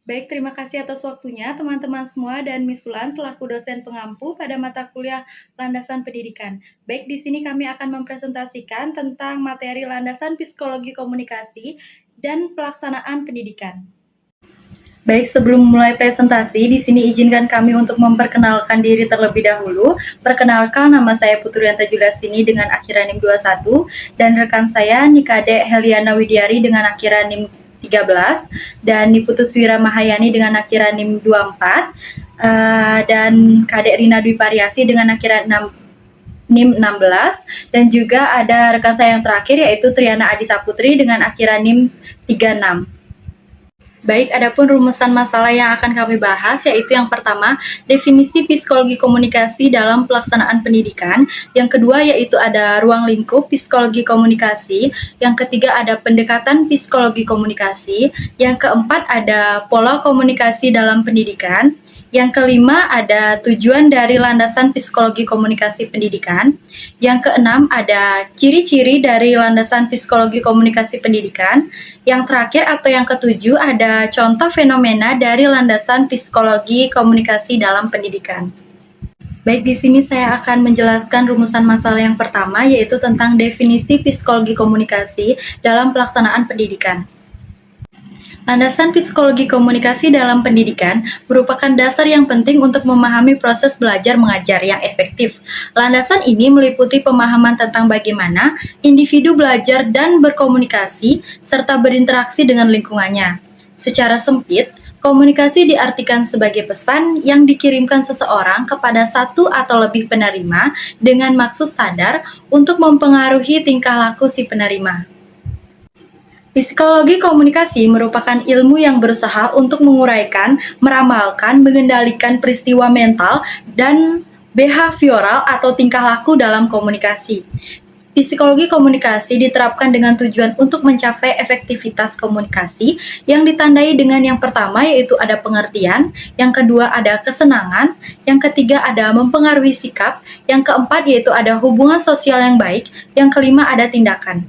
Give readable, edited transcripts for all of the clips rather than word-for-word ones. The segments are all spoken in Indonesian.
Baik, terima kasih atas waktunya teman-teman semua dan Misulan selaku dosen pengampu pada mata kuliah Landasan Pendidikan. Baik, di sini kami akan mempresentasikan tentang materi landasan psikologi komunikasi dan pelaksanaan pendidikan. Baik, sebelum mulai presentasi, di sini izinkan kami untuk memperkenalkan diri terlebih dahulu. Perkenalkan, nama saya Putrianta Julasini dengan akhiran NIM 21 dan rekan saya Nikade Heliana Widiari dengan akhiran NIM 13 dan Niputuswira Mahayani dengan akhiran NIM 24 dan Kadek Rina Dwi Pariasi dengan akhiran NIM 16 dan juga ada rekan saya yang terakhir yaitu Triana Adisa Putri dengan akhiran NIM 36. Baik, adapun rumusan masalah yang akan kami bahas yaitu yang pertama, definisi psikologi komunikasi dalam pelaksanaan pendidikan. Yang kedua yaitu ada ruang lingkup psikologi komunikasi. Yang ketiga ada pendekatan psikologi komunikasi. Yang keempat ada pola komunikasi dalam pendidikan. Yang kelima ada tujuan dari landasan psikologi komunikasi pendidikan. Yang keenam ada ciri-ciri dari landasan psikologi komunikasi pendidikan. Yang terakhir atau yang ketujuh ada contoh fenomena dari landasan psikologi komunikasi dalam pendidikan. Baik, di sini saya akan menjelaskan rumusan masalah yang pertama yaitu tentang definisi psikologi komunikasi dalam pelaksanaan pendidikan. Landasan psikologi komunikasi dalam pendidikan merupakan dasar yang penting untuk memahami proses belajar mengajar yang efektif. Landasan ini meliputi pemahaman tentang bagaimana individu belajar dan berkomunikasi serta berinteraksi dengan lingkungannya. Secara sempit, komunikasi diartikan sebagai pesan yang dikirimkan seseorang kepada satu atau lebih penerima dengan maksud sadar untuk mempengaruhi tingkah laku si penerima. Psikologi komunikasi merupakan ilmu yang berusaha untuk menguraikan, meramalkan, mengendalikan peristiwa mental, dan behavioral atau tingkah laku dalam komunikasi. Psikologi komunikasi diterapkan dengan tujuan untuk mencapai efektivitas komunikasi yang ditandai dengan yang pertama yaitu ada pengertian, yang kedua ada kesenangan, yang ketiga ada mempengaruhi sikap, yang keempat yaitu ada hubungan sosial yang baik, yang kelima ada tindakan.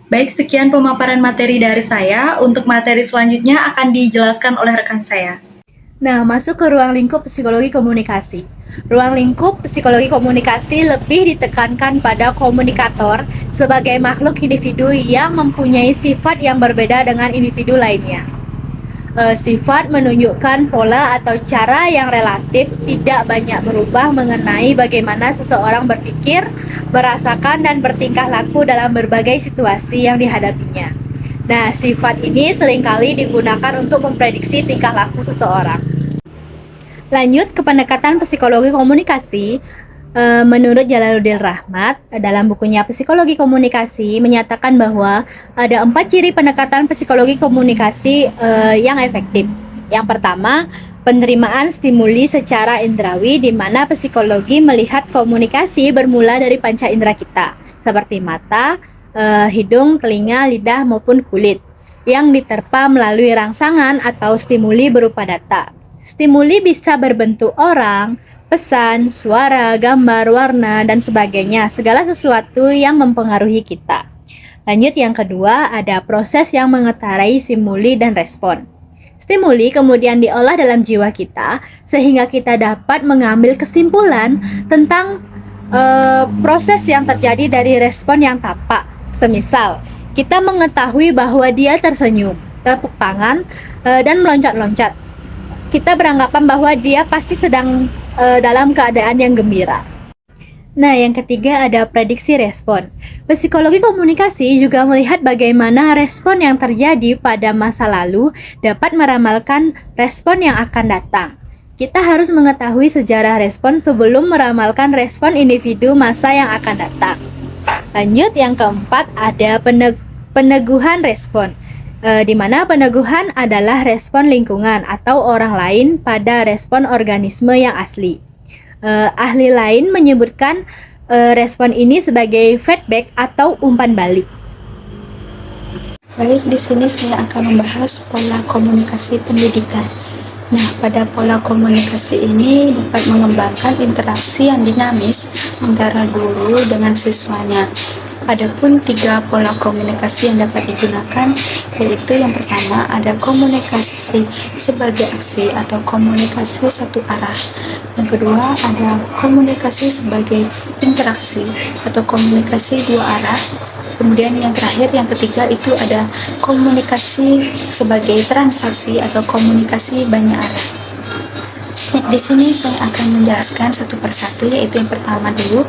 Baik, sekian pemaparan materi dari saya. Untuk materi selanjutnya akan dijelaskan oleh rekan saya. Nah, masuk ke ruang lingkup psikologi komunikasi. Ruang lingkup psikologi komunikasi lebih ditekankan pada komunikator sebagai makhluk individu yang mempunyai sifat yang berbeda dengan individu lainnya. Sifat menunjukkan pola atau cara yang relatif tidak banyak berubah mengenai bagaimana seseorang berpikir, merasakan, dan bertingkah laku dalam berbagai situasi yang dihadapinya. Nah, sifat ini seringkali digunakan untuk memprediksi tingkah laku seseorang. Lanjut ke pendekatan psikologi komunikasi. Menurut Jalaluddin Rahmat, dalam bukunya Psikologi Komunikasi menyatakan bahwa ada 4 ciri pendekatan psikologi komunikasi yang efektif. Yang pertama, penerimaan stimuli secara indrawi, di mana psikologi melihat komunikasi bermula dari panca indera kita, seperti mata, hidung, telinga, lidah, maupun kulit, yang diterpa melalui rangsangan atau stimuli berupa data. Stimuli bisa berbentuk orang, pesan, suara, gambar, warna, dan sebagainya, segala sesuatu yang mempengaruhi kita. Lanjut, yang kedua, ada proses yang mengetarai stimuli dan respon. Stimuli kemudian diolah dalam jiwa kita, sehingga kita dapat mengambil kesimpulan tentang proses yang terjadi dari respon yang tampak. Semisal, kita mengetahui bahwa dia tersenyum, tepuk tangan, dan meloncat-loncat. Kita beranggapan bahwa dia pasti sedang dalam keadaan yang gembira. Nah, yang ketiga ada prediksi respon. Psikologi komunikasi juga melihat bagaimana respon yang terjadi pada masa lalu dapat meramalkan respon yang akan datang. Kita harus mengetahui sejarah respon sebelum meramalkan respon individu masa yang akan datang. Lanjut, yang keempat ada peneguhan respon. Di mana peneguhan adalah respon lingkungan atau orang lain pada respon organisme yang asli. Ahli lain menyebutkan respon ini sebagai feedback atau umpan balik. Baik, di sini saya akan membahas pola komunikasi pendidikan. Nah, pada pola komunikasi ini dapat mengembangkan interaksi yang dinamis antara guru dengan siswanya. Adapun 3 pola komunikasi yang dapat digunakan, yaitu yang pertama ada komunikasi sebagai aksi atau komunikasi satu arah. Yang kedua ada komunikasi sebagai interaksi atau komunikasi dua arah. Kemudian yang terakhir, yang ketiga itu ada komunikasi sebagai transaksi atau komunikasi banyak arah. Di sini saya akan menjelaskan satu persatu, yaitu yang pertama dulu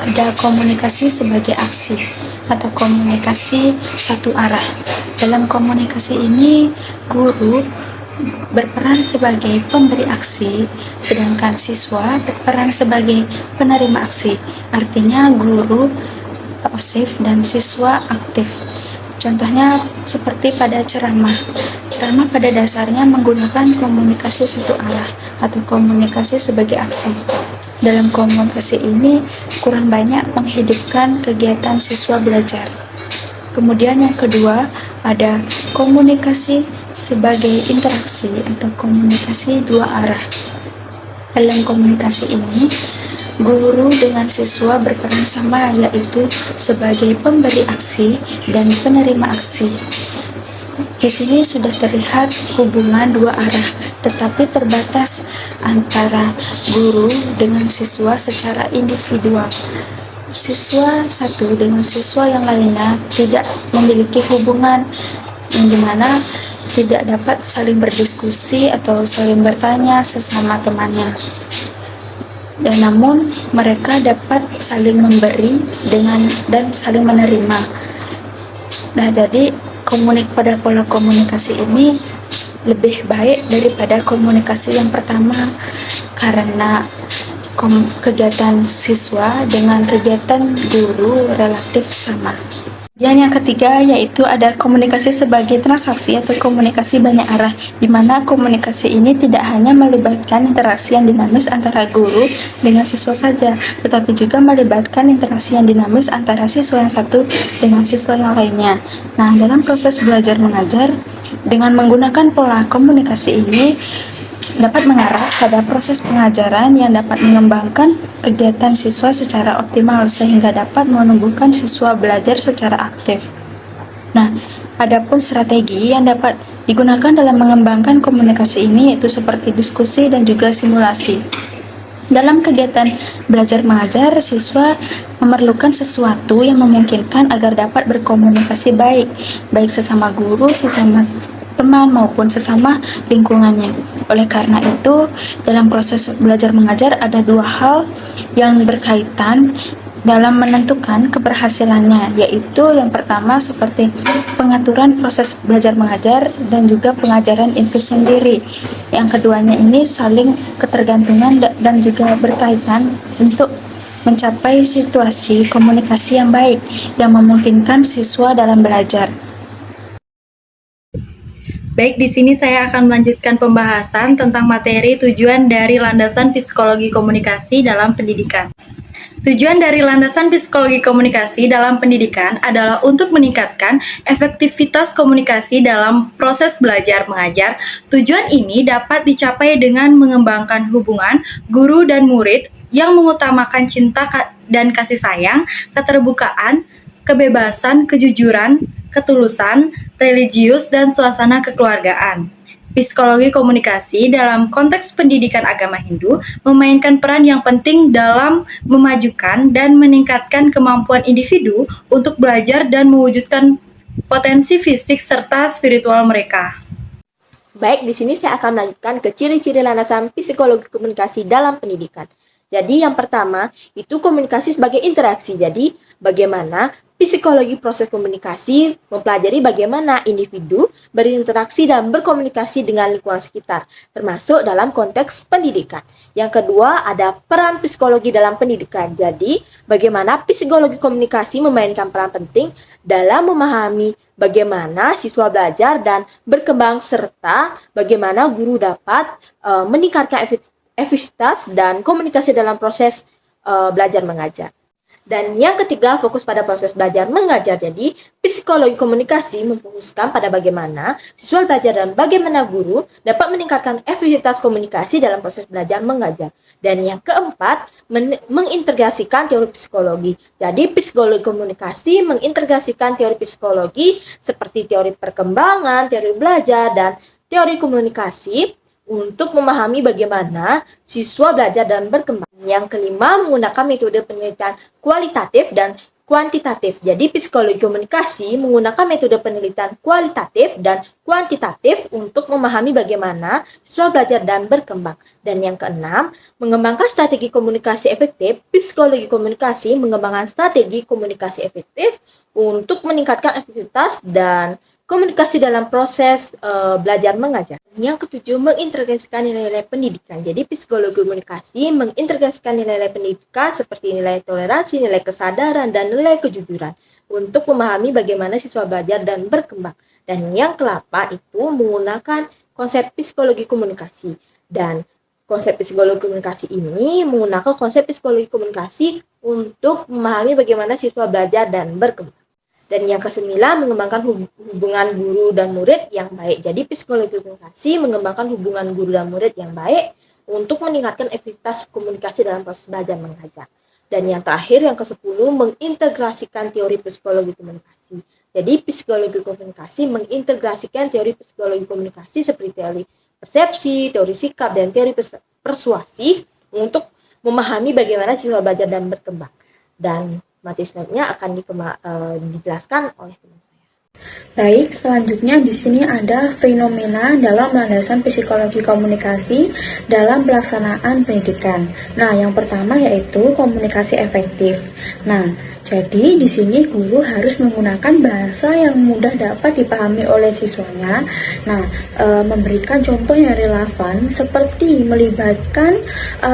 ada komunikasi sebagai aksi atau komunikasi satu arah. Dalam komunikasi ini, guru berperan sebagai pemberi aksi, sedangkan siswa berperan sebagai penerima aksi. Artinya guru pasif dan siswa aktif. Contohnya seperti pada ceramah. Ceramah pada dasarnya menggunakan komunikasi satu arah atau komunikasi sebagai aksi. Dalam komunikasi ini kurang banyak menghidupkan kegiatan siswa belajar. Kemudian yang kedua ada komunikasi sebagai interaksi atau komunikasi dua arah. Dalam komunikasi ini, guru dengan siswa berperan sama, yaitu sebagai pemberi aksi dan penerima aksi. Di sini sudah terlihat hubungan dua arah, tetapi terbatas antara guru dengan siswa secara individual. Siswa satu dengan siswa yang lainnya tidak memiliki hubungan yang dimana tidak dapat saling berdiskusi atau saling bertanya sesama temannya. Dan namun mereka dapat saling memberi dan saling menerima. Nah, jadi pada pola komunikasi ini lebih baik daripada komunikasi yang pertama karena kegiatan siswa dengan kegiatan guru relatif sama. Dan yang ketiga yaitu ada komunikasi sebagai transaksi atau komunikasi banyak arah, di mana komunikasi ini tidak hanya melibatkan interaksi yang dinamis antara guru dengan siswa saja, tetapi juga melibatkan interaksi yang dinamis antara siswa yang satu dengan siswa yang lainnya. Nah, dalam proses belajar mengajar dengan menggunakan pola komunikasi ini dapat mengarah pada proses pengajaran yang dapat mengembangkan kegiatan siswa secara optimal sehingga dapat menumbuhkan siswa belajar secara aktif. Nah, adapun strategi yang dapat digunakan dalam mengembangkan komunikasi ini yaitu seperti diskusi dan juga simulasi. Dalam kegiatan belajar mengajar, siswa memerlukan sesuatu yang memungkinkan agar dapat berkomunikasi baik sesama guru, sesama teman maupun sesama lingkungannya. Oleh karena itu, dalam proses belajar mengajar ada dua hal yang berkaitan dalam menentukan keberhasilannya, yaitu yang pertama seperti pengaturan proses belajar mengajar dan juga pengajaran itu sendiri. Yang keduanya ini saling ketergantungan dan juga berkaitan untuk mencapai situasi komunikasi yang baik yang memungkinkan siswa dalam belajar. Baik, di sini saya akan melanjutkan pembahasan tentang materi tujuan dari landasan psikologi komunikasi dalam pendidikan. Tujuan dari landasan psikologi komunikasi dalam pendidikan adalah untuk meningkatkan efektivitas komunikasi dalam proses belajar mengajar. Tujuan ini dapat dicapai dengan mengembangkan hubungan guru dan murid yang mengutamakan cinta dan kasih sayang, keterbukaan, kebebasan, kejujuran, ketulusan, religius, dan suasana kekeluargaan. Psikologi komunikasi dalam konteks pendidikan agama Hindu memainkan peran yang penting dalam memajukan dan meningkatkan kemampuan individu untuk belajar dan mewujudkan potensi fisik serta spiritual mereka. Baik, di sini saya akan melanjutkan ke ciri-ciri landasan psikologi komunikasi dalam pendidikan. Jadi yang pertama itu komunikasi sebagai interaksi. Jadi bagaimana psikologi proses komunikasi mempelajari bagaimana individu berinteraksi dan berkomunikasi dengan lingkungan sekitar, termasuk dalam konteks pendidikan. Yang kedua ada peran psikologi dalam pendidikan. Jadi bagaimana psikologi komunikasi memainkan peran penting dalam memahami bagaimana siswa belajar dan berkembang serta bagaimana guru dapat meningkatkan efektivitas dan komunikasi dalam proses belajar mengajar. Dan yang ketiga, fokus pada proses belajar mengajar. Jadi, psikologi komunikasi memfokuskan pada bagaimana siswa belajar dan bagaimana guru dapat meningkatkan efektivitas komunikasi dalam proses belajar mengajar. Dan yang keempat, mengintegrasikan teori psikologi. Jadi, psikologi komunikasi mengintegrasikan teori psikologi seperti teori perkembangan, teori belajar, dan teori komunikasi untuk memahami bagaimana siswa belajar dan berkembang. Yang kelima, menggunakan metode penelitian kualitatif dan kuantitatif. Jadi, psikologi komunikasi menggunakan metode penelitian kualitatif dan kuantitatif untuk memahami bagaimana siswa belajar dan berkembang. Dan yang keenam, mengembangkan strategi komunikasi efektif. Psikologi komunikasi mengembangkan strategi komunikasi efektif untuk meningkatkan efektivitas dan komunikasi dalam proses belajar mengajar. Yang ketujuh, mengintegrasikan nilai-nilai pendidikan. Jadi, psikologi komunikasi mengintegrasikan nilai-nilai pendidikan seperti nilai toleransi, nilai kesadaran, dan nilai kejujuran untuk memahami bagaimana siswa belajar dan berkembang. Dan yang ke-8 itu menggunakan konsep psikologi komunikasi. Dan konsep psikologi komunikasi ini menggunakan konsep psikologi komunikasi untuk memahami bagaimana siswa belajar dan berkembang. Dan yang ke-9, mengembangkan hubungan guru dan murid yang baik. Jadi, psikologi komunikasi mengembangkan hubungan guru dan murid yang baik untuk meningkatkan efektivitas komunikasi dalam proses belajar mengajar. Dan yang terakhir, yang ke-10, mengintegrasikan teori psikologi komunikasi. Jadi, psikologi komunikasi mengintegrasikan teori psikologi komunikasi seperti teori persepsi, teori sikap, dan teori persuasi untuk memahami bagaimana siswa belajar dan berkembang. Dan materi selanjutnya akan dijelaskan oleh teman saya. Baik, selanjutnya di sini ada fenomena dalam landasan psikologi komunikasi dalam pelaksanaan pendidikan. Nah, yang pertama yaitu komunikasi efektif. Nah, jadi di sini guru harus menggunakan bahasa yang mudah dapat dipahami oleh siswanya. Nah, memberikan contoh yang relevan seperti melibatkan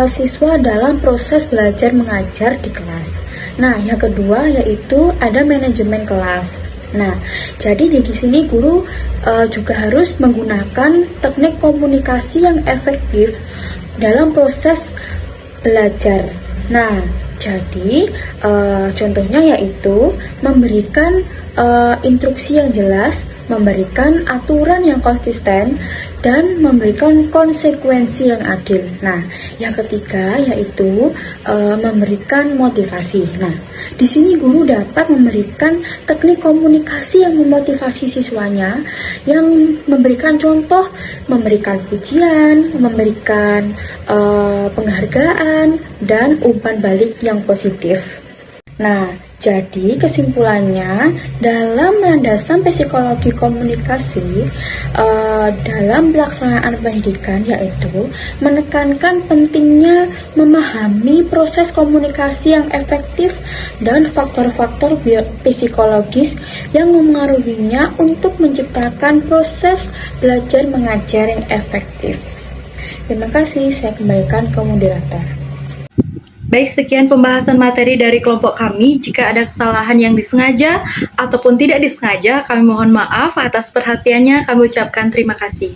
siswa dalam proses belajar mengajar di kelas. Nah, yang kedua yaitu ada manajemen kelas. Nah, jadi di sini guru juga harus menggunakan teknik komunikasi yang efektif dalam proses belajar. Nah, jadi contohnya yaitu memberikan instruksi yang jelas, memberikan aturan yang konsisten, dan memberikan konsekuensi yang adil. Nah, yang ketiga yaitu memberikan motivasi. Nah, di sini guru dapat memberikan teknik komunikasi yang memotivasi siswanya, yang memberikan contoh, memberikan pujian, memberikan penghargaan, dan umpan balik yang positif. Nah, jadi kesimpulannya dalam landasan psikologi komunikasi dalam pelaksanaan pendidikan yaitu menekankan pentingnya memahami proses komunikasi yang efektif dan faktor-faktor psikologis yang memengaruhinya untuk menciptakan proses belajar mengajar yang efektif. Terima kasih, saya kembalikan ke moderator. Baik, sekian pembahasan materi dari kelompok kami. Jika ada kesalahan yang disengaja ataupun tidak disengaja, kami mohon maaf. Atas perhatiannya kami ucapkan terima kasih.